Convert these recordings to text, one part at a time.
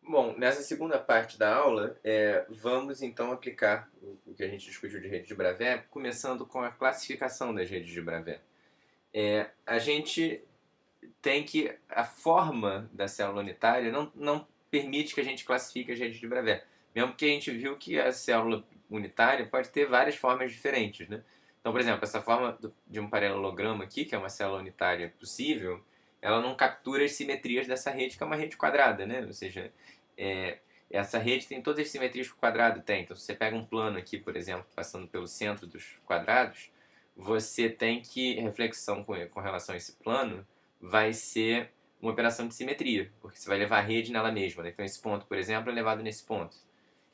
Bom, nessa segunda parte da aula, vamos então aplicar o que a gente discutiu de rede de Bravais, começando com a classificação das redes de Bravais. A gente tem que a forma da célula unitária não permite que a gente classifique as redes de Bravais, mesmo que a gente viu que a célula unitária pode ter várias formas diferentes, né? Então, por exemplo, essa forma de um paralelogramo aqui, que é uma célula unitária possível, ela não captura as simetrias dessa rede, que é uma rede quadrada, né? Ou seja, é, essa rede tem todas as simetrias que o quadrado tem. Então, se você pega um plano aqui, por exemplo, passando pelo centro dos quadrados, você tem que, reflexão com relação a esse plano, vai ser uma operação de simetria, porque você vai levar a rede nela mesma, né? Então esse ponto, por exemplo, é levado nesse ponto.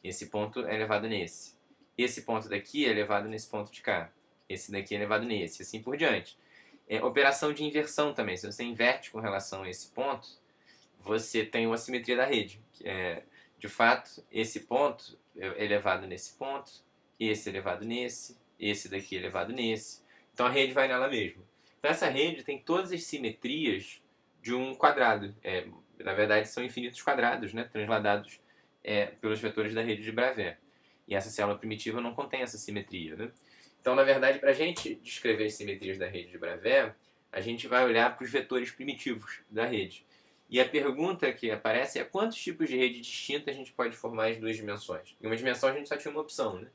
Esse ponto é levado nesse. Esse ponto daqui é levado nesse ponto de cá. Esse daqui é levado nesse, assim por diante. Operação de inversão também. Se você inverte com relação a esse ponto, você tem uma simetria da rede. De fato, esse ponto é elevado nesse ponto, esse é elevado nesse, esse daqui é elevado nesse. Então a rede vai nela mesma. Então essa rede tem todas as simetrias de um quadrado. Na verdade, são infinitos quadrados, né, transladados pelos vetores da rede de Bravais. E essa célula primitiva não contém essa simetria. Né? Então, na verdade, para a gente descrever as simetrias da rede de Bravais, a gente vai olhar para os vetores primitivos da rede. E a pergunta que aparece é quantos tipos de rede distinta a gente pode formar em duas dimensões. Em uma dimensão a gente só tinha uma opção, né?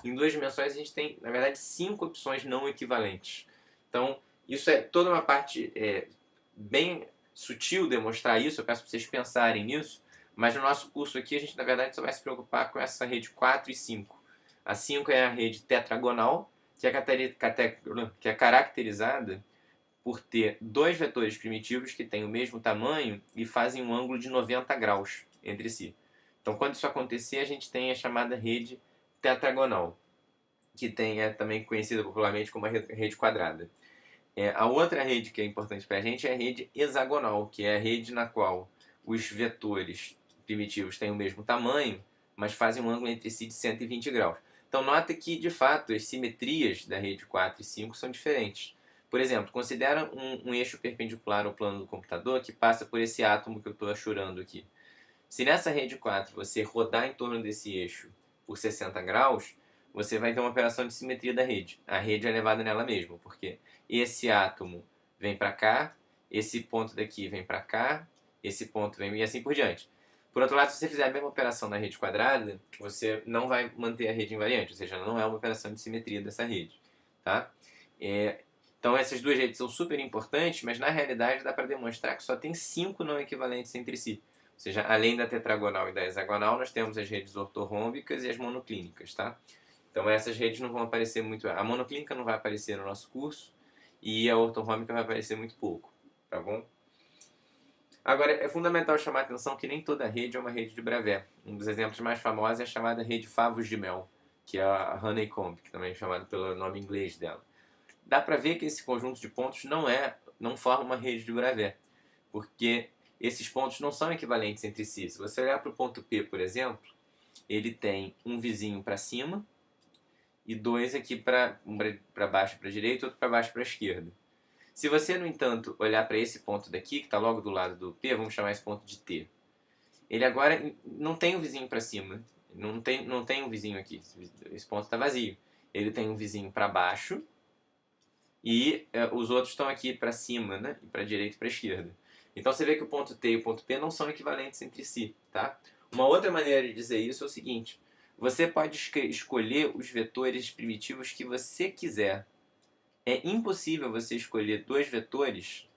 Em duas dimensões a gente tem, na verdade, 5 opções não equivalentes. Então, isso é toda uma parte bem sutil demonstrar isso, eu peço para vocês pensarem nisso, mas no nosso curso aqui a gente, na verdade, só vai se preocupar com essa rede 4 e 5. A 5 é a rede tetragonal, que é caracterizada por ter dois vetores primitivos que têm o mesmo tamanho e fazem um ângulo de 90 graus entre si. Então, quando isso acontecer, a gente tem a chamada rede tetragonal, que é também conhecida popularmente como a rede quadrada. A outra rede que é importante para a gente é a rede hexagonal, que é a rede na qual os vetores primitivos têm o mesmo tamanho, mas fazem um ângulo entre si de 120 graus. Então, nota que, de fato, as simetrias da rede 4 e 5 são diferentes. Por exemplo, considera um eixo perpendicular ao plano do computador que passa por esse átomo que eu estou achurando aqui. Se nessa rede 4 você rodar em torno desse eixo por 60 graus, você vai ter uma operação de simetria da rede. A rede é levada nela mesma, porque esse átomo vem para cá, esse ponto daqui vem para cá, esse ponto vem e assim por diante. Por outro lado, se você fizer a mesma operação na rede quadrada, você não vai manter a rede invariante, ou seja, não é uma operação de simetria dessa rede. Tá? Então essas duas redes são super importantes, mas na realidade dá para demonstrar que só tem 5 não equivalentes entre si. Ou seja, além da tetragonal e da hexagonal, nós temos as redes ortorrômbicas e as monoclínicas, tá? Então essas redes não vão aparecer muito. A monoclínica não vai aparecer no nosso curso e a ortorrômbica vai aparecer muito pouco, tá bom? Agora, é fundamental chamar a atenção que nem toda rede é uma rede de Bravais. Um dos exemplos mais famosos é a chamada rede Favos de Mel, que é a Honeycomb, que também é chamada pelo nome inglês dela. Dá para ver que esse conjunto de pontos não forma uma rede de Bravais, porque esses pontos não são equivalentes entre si. Se você olhar para o ponto P, por exemplo, ele tem um vizinho para cima e dois aqui um para baixo para a direita e outro para baixo para a esquerda. Se você, no entanto, olhar para esse ponto daqui, que está logo do lado do P, vamos chamar esse ponto de T. Ele agora não tem um vizinho para cima, não tem um vizinho aqui, esse ponto está vazio. Ele tem um vizinho para baixo e os outros estão aqui para cima, né? Para a direita e para a esquerda. Então você vê que o ponto T e o ponto P não são equivalentes entre si, tá? Uma outra maneira de dizer isso é o seguinte: você pode escolher os vetores primitivos que você quiser. É impossível você escolher dois vetores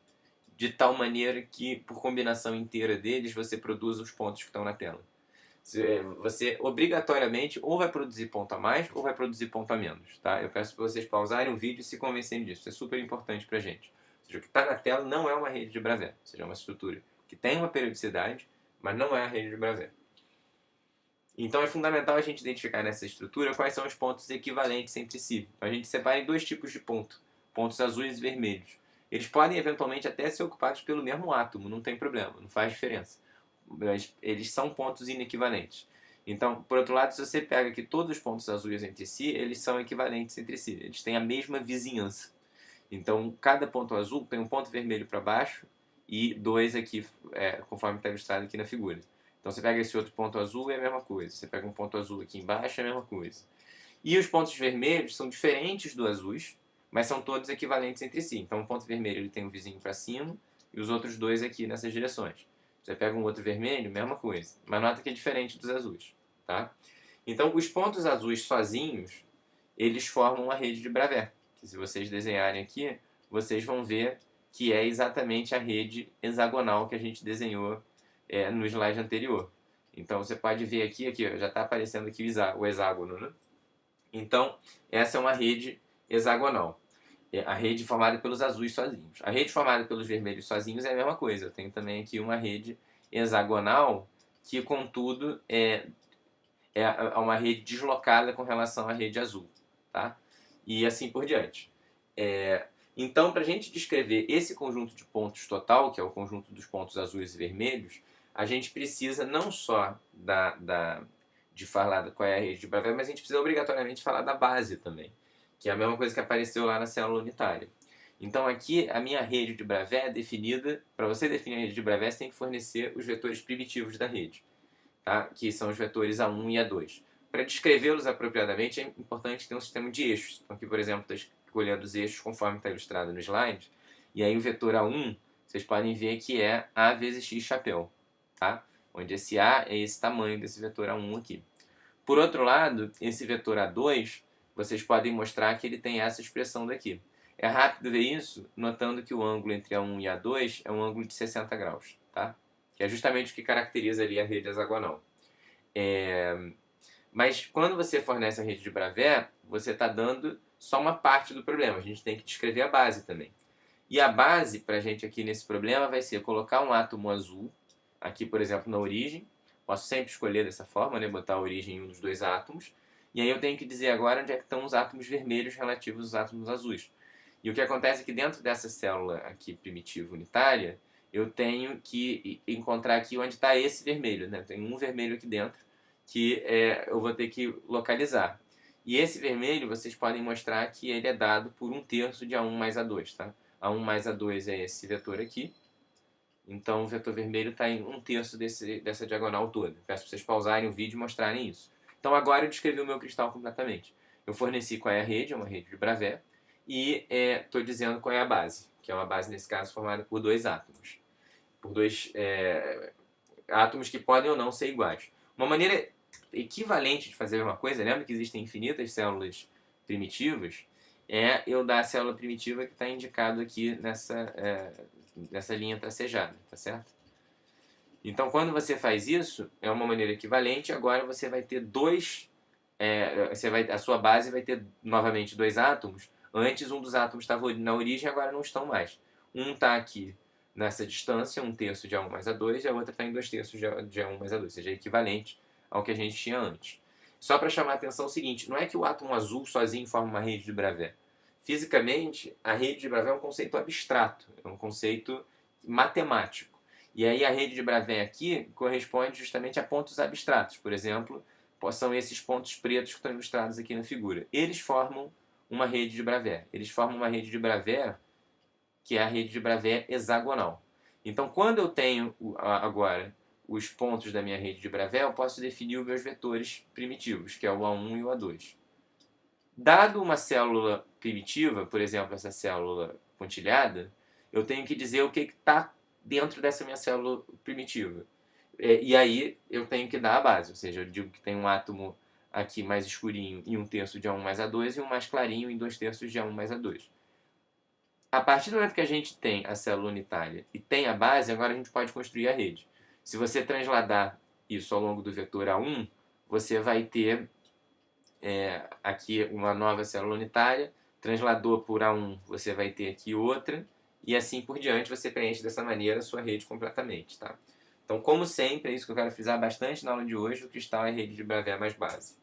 de tal maneira que, por combinação inteira deles, você produza os pontos que estão na tela. Você obrigatoriamente ou vai produzir ponto a mais ou vai produzir ponto a menos, tá? Eu peço para vocês pausarem o vídeo e se convencerem disso. Isso é super importante para a gente. Ou seja, o que está na tela não é uma rede de Bravais, ou seja, é uma estrutura que tem uma periodicidade, mas não é a rede de Bravais. Então é fundamental a gente identificar nessa estrutura quais são os pontos equivalentes entre si. A gente separa em dois tipos de pontos azuis e vermelhos. Eles podem eventualmente até ser ocupados pelo mesmo átomo, não tem problema, não faz diferença. Mas eles são pontos inequivalentes. Então, por outro lado, se você pega aqui todos os pontos azuis entre si, eles são equivalentes entre si, eles têm a mesma vizinhança. Então, cada ponto azul tem um ponto vermelho para baixo e dois aqui, conforme está ilustrado aqui na figura. Então você pega esse outro ponto azul é a mesma coisa. Você pega um ponto azul aqui embaixo é a mesma coisa. E os pontos vermelhos são diferentes do azuis, mas são todos equivalentes entre si. Então o ponto vermelho ele tem um vizinho para cima e os outros dois aqui nessas direções. Você pega um outro vermelho, mesma coisa. Mas nota que é diferente dos azuis. Tá? Então os pontos azuis sozinhos, eles formam uma rede de Bravais. Que se vocês desenharem aqui, vocês vão ver que é exatamente a rede hexagonal que a gente desenhou no slide anterior. Então você pode ver aqui ó, já está aparecendo aqui o hexágono, né? Então, essa é uma rede hexagonal. A rede formada pelos azuis sozinhos. A rede formada pelos vermelhos sozinhos é a mesma coisa. Eu tenho também aqui uma rede hexagonal que, contudo, é uma rede deslocada com relação à rede azul. Tá? E assim por diante. Então, para a gente descrever esse conjunto de pontos total, que é o conjunto dos pontos azuis e vermelhos, a gente precisa não só de falar qual é a rede de Bravais, mas a gente precisa obrigatoriamente falar da base também, que é a mesma coisa que apareceu lá na célula unitária. Então aqui a minha rede de Bravais é definida, para você definir a rede de Bravais, você tem que fornecer os vetores primitivos da rede, tá? Que são os vetores A1 e A2. Para descrevê-los apropriadamente é importante ter um sistema de eixos. Então aqui, por exemplo, estou escolhendo os eixos conforme está ilustrado no slide, e aí o vetor A1, vocês podem ver que é A vezes X chapéu, tá? Onde esse A é esse tamanho desse vetor A1 aqui. Por outro lado, esse vetor A2, vocês podem mostrar que ele tem essa expressão daqui. É rápido ver isso, notando que o ângulo entre A1 e A2 é um ângulo de 60 graus, tá? Que é justamente o que caracteriza ali a rede hexagonal. Mas quando você fornece a rede de Bravais, você está dando só uma parte do problema. A gente tem que descrever a base também. E a base, para a gente aqui nesse problema, vai ser colocar um átomo azul, aqui, por exemplo, na origem. Posso sempre escolher dessa forma, né? Botar a origem em um dos dois átomos. E aí eu tenho que dizer agora onde é que estão os átomos vermelhos relativos aos átomos azuis. E o que acontece é que dentro dessa célula aqui primitiva unitária, eu tenho que encontrar aqui onde está esse vermelho, né? Tem um vermelho aqui dentro que eu vou ter que localizar. E esse vermelho, vocês podem mostrar que ele é dado por 1/3 de A1 mais A2, tá? A1 mais A2 é esse vetor aqui. Então o vetor vermelho está em 1/3 dessa diagonal toda. Peço para vocês pausarem o vídeo e mostrarem isso. Então agora eu descrevi o meu cristal completamente. Eu forneci qual é a rede, é uma rede de Bravais, e estou dizendo qual é a base, que é uma base, nesse caso, formada por dois átomos. Por dois átomos que podem ou não ser iguais. Uma maneira equivalente de fazer a mesma coisa, lembra que existem infinitas células primitivas, eu dar a célula primitiva que está indicado aqui nessa linha tracejada, tá certo? Então, quando você faz isso, é uma maneira equivalente, agora você vai ter a sua base vai ter novamente dois átomos. Antes um dos átomos estava na origem, agora não estão mais. Um está aqui nessa distância, 1/3 de A1 mais A2, e a outra está em 2/3 de A1 mais A2, ou seja, é equivalente ao que a gente tinha antes. Só para chamar a atenção é o seguinte, não é que o átomo azul sozinho forma uma rede de Bravais. Fisicamente, a rede de Bravais é um conceito abstrato, é um conceito matemático. E aí a rede de Bravais aqui corresponde justamente a pontos abstratos. Por exemplo, são esses pontos pretos que estão ilustrados aqui na figura. Eles formam uma rede de Bravais. Eles formam uma rede de Bravais que é a rede de Bravais hexagonal. Então, quando eu tenho agora os pontos da minha rede de Bravais, eu posso definir os meus vetores primitivos, que é o A1 e o A2. Dado uma célula primitiva, por exemplo, essa célula pontilhada, eu tenho que dizer o que está dentro dessa minha célula primitiva. E aí eu tenho que dar a base, ou seja, eu digo que tem um átomo aqui mais escurinho em 1/3 de A1 mais A2 e um mais clarinho em 2/3 de A1 mais A2. A partir do momento que a gente tem a célula unitária e tem a base, agora a gente pode construir a rede. Se você transladar isso ao longo do vetor A1, você vai ter aqui uma nova célula unitária, transladou por A1, você vai ter aqui outra, e assim por diante você preenche dessa maneira a sua rede completamente. Tá? Então, como sempre, é isso que eu quero frisar bastante na aula de hoje, o cristal é a rede de Bravais mais base.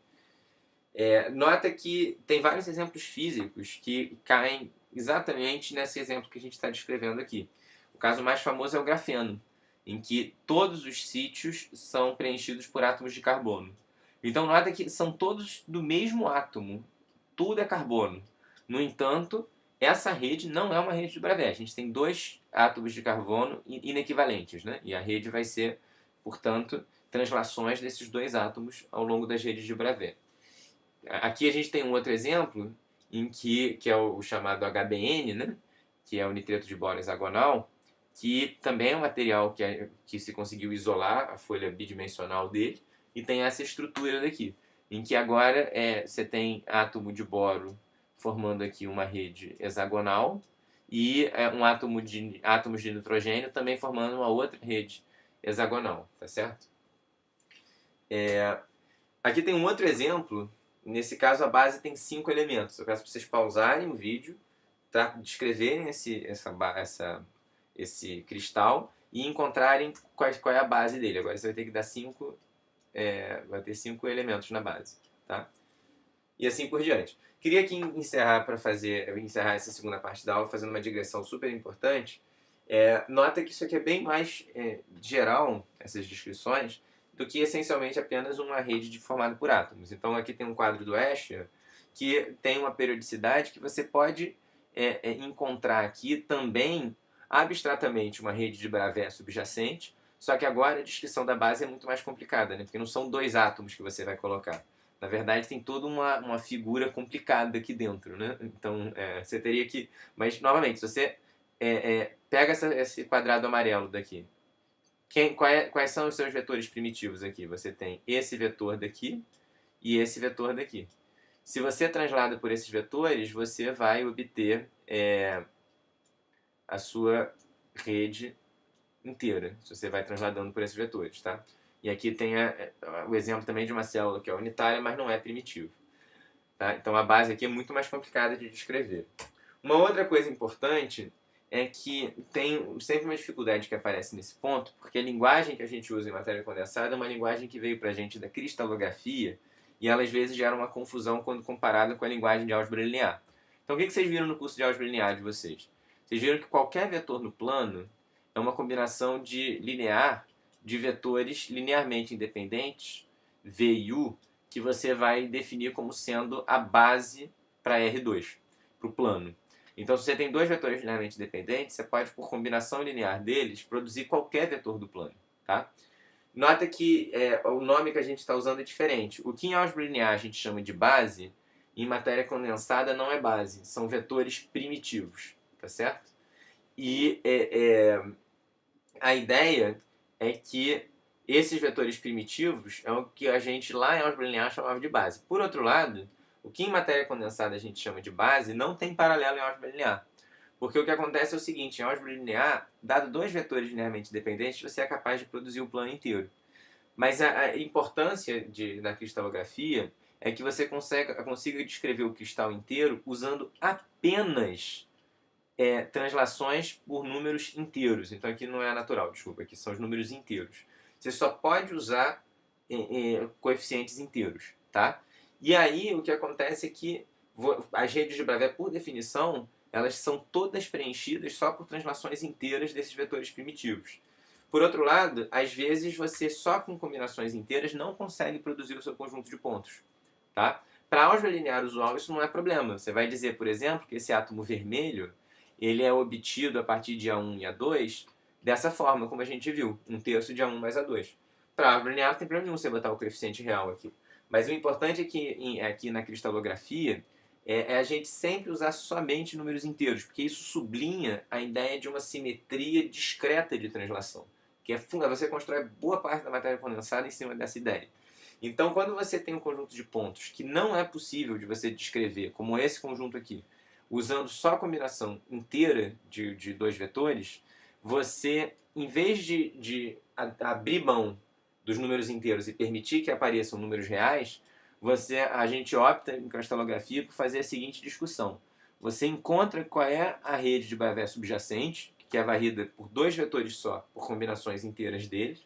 Nota que tem vários exemplos físicos que caem exatamente nesse exemplo que a gente está descrevendo aqui. O caso mais famoso é o grafeno, em que todos os sítios são preenchidos por átomos de carbono. Então, nota que são todos do mesmo átomo, tudo é carbono. No entanto, essa rede não é uma rede de Bravais. A gente tem dois átomos de carbono inequivalentes, né? E a rede vai ser, portanto, translações desses dois átomos ao longo das redes de Bravais. Aqui a gente tem um outro exemplo, que é o chamado HBN, né? Que é o nitreto de boro hexagonal, que também é um material que se conseguiu isolar a folha bidimensional dele, e tem essa estrutura daqui, em que agora você tem átomo de boro formando aqui uma rede hexagonal, e átomos de nitrogênio também formando uma outra rede hexagonal, tá certo? Aqui tem um outro exemplo. Nesse caso, a base tem 5 elementos. Eu peço para vocês pausarem o vídeo, tá? Descreverem esse cristal e encontrarem qual é a base dele. Agora você vai ter que dar vai ter 5 elementos na base, tá? E assim por diante. Queria aqui encerrar essa segunda parte da aula fazendo uma digressão super importante. Nota que isso aqui é bem mais geral, essas descrições, do que essencialmente apenas uma rede formada por átomos. Então aqui tem um quadro do Escher que tem uma periodicidade que você pode encontrar aqui também abstratamente uma rede de Bravais subjacente, só que agora a descrição da base é muito mais complicada, né? Porque não são dois átomos que você vai colocar. Na verdade, tem toda uma figura complicada aqui dentro, né? Então, você teria que... Mas, novamente, se você pega esse quadrado amarelo daqui, quais são os seus vetores primitivos aqui? Você tem esse vetor daqui e esse vetor daqui. Se você translada por esses vetores, você vai obter a sua rede inteira, se você vai transladando por esses vetores, tá? E aqui tem o exemplo também de uma célula que é unitária, mas não é primitivo. Tá? Então a base aqui é muito mais complicada de descrever. Uma outra coisa importante é que tem sempre uma dificuldade que aparece nesse ponto, porque a linguagem que a gente usa em matéria condensada é uma linguagem que veio para a gente da cristalografia, e ela às vezes gera uma confusão quando comparada com a linguagem de álgebra linear. Então o que vocês viram no curso de álgebra linear de vocês? Vocês viram que qualquer vetor no plano é uma combinação linear de vetores linearmente independentes, V e U, que você vai definir como sendo a base para R2, para o plano. Então, se você tem dois vetores linearmente independentes, você pode, por combinação linear deles, produzir qualquer vetor do plano. Tá? Nota que o nome que a gente está usando é diferente. O que em álgebra linear a gente chama de base, em matéria condensada não é base, são vetores primitivos. Tá certo? E a ideia é que esses vetores primitivos é o que a gente lá em álgebra linear chamava de base. Por outro lado, o que em matéria condensada a gente chama de base não tem paralelo em álgebra linear. Porque o que acontece é o seguinte, em álgebra linear, dado dois vetores linearmente dependentes, você é capaz de produzir o plano inteiro. Mas a importância da cristalografia é que você consiga descrever o cristal inteiro usando apenas translações por números inteiros. Então aqui não é natural, desculpa, aqui são os números inteiros. Você só pode usar coeficientes inteiros, tá? E aí o que acontece é que as redes de Bravais, por definição, elas são todas preenchidas só por translações inteiras desses vetores primitivos. Por outro lado, às vezes você só com combinações inteiras não consegue produzir o seu conjunto de pontos, tá? Para álgebra linear usual isso não é problema. Você vai dizer, por exemplo, que esse átomo vermelho ele é obtido a partir de A1 e A2 dessa forma, como a gente viu, 1/3 de A1 mais A2. Para álgebra linear não tem problema nenhum você botar o coeficiente real aqui. Mas o importante é que aqui na cristalografia a gente sempre usar somente números inteiros, porque isso sublinha a ideia de uma simetria discreta de translação, que você constrói boa parte da matéria condensada em cima dessa ideia. Então, quando você tem um conjunto de pontos que não é possível de você descrever, como esse conjunto aqui, usando só a combinação inteira de dois vetores, você, em vez de abrir mão dos números inteiros e permitir que apareçam números reais, a gente opta em cristalografia por fazer a seguinte discussão. Você encontra qual é a rede de Bravais subjacente, que é varrida por dois vetores só, por combinações inteiras deles,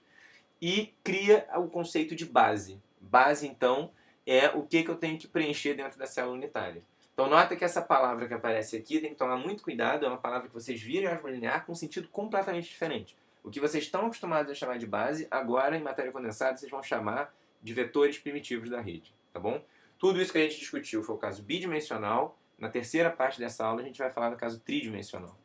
e cria o conceito de base. Base, então, é o que eu tenho que preencher dentro da célula unitária. Então, nota que essa palavra que aparece aqui tem que tomar muito cuidado, é uma palavra que vocês viram em álgebra linear com um sentido completamente diferente. O que vocês estão acostumados a chamar de base, agora, em matéria condensada, vocês vão chamar de vetores primitivos da rede. Tá bom? Tudo isso que a gente discutiu foi o caso bidimensional. Na terceira parte dessa aula, a gente vai falar do caso tridimensional.